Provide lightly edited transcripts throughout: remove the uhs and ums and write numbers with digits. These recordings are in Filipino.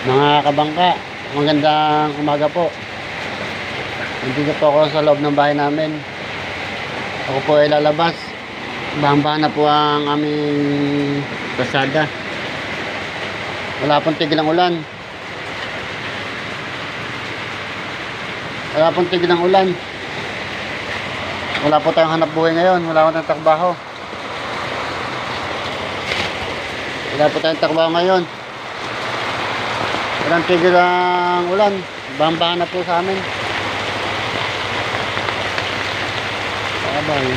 Mga kabangka, magandang umaga po. Nandito po ako sa loob ng bahay namin. Ako po ay lalabas. Bahan-bahan na po ang aming kasada. Wala pong tigil ang ulan. Wala pong tigil ang ulan. Wala po tayong hanap buhay ngayon. Wala po tayong takbaho. Wala po tayong takbaho ngayon. Walang tigil ang ulan. Bahan-bahan na po sa amin. Abay.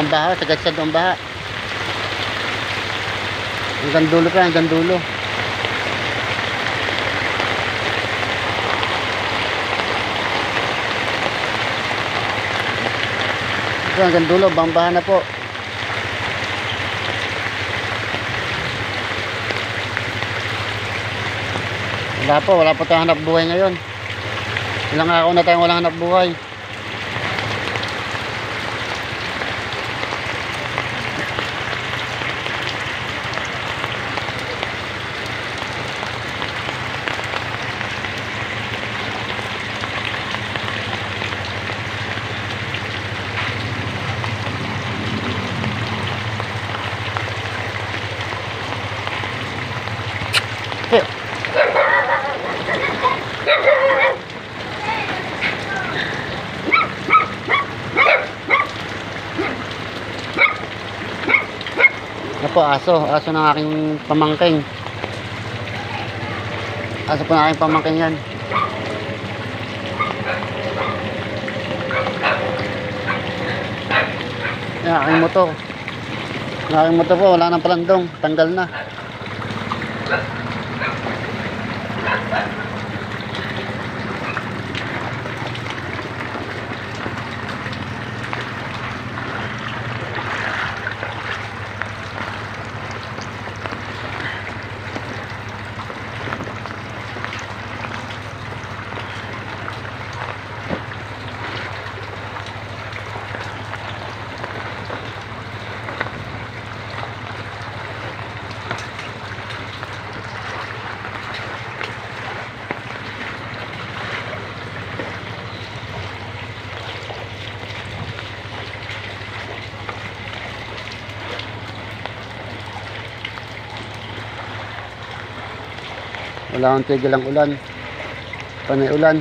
Baha, sagad-sad ang baha. Hanggang dulo pa, hanggang dulo. Hanggang dulo, baha na po. Wala po tayong hanap buhay ngayon. Ilang araw na tayong walang hanap buhay. Po, aso ng aking pamangking. Aso po ng aking pamangking yan. Yan, aking motor. Ang aking motor po, wala nang palandong. Tanggal na. Wala akong tigil ang ulan. Panay ulan.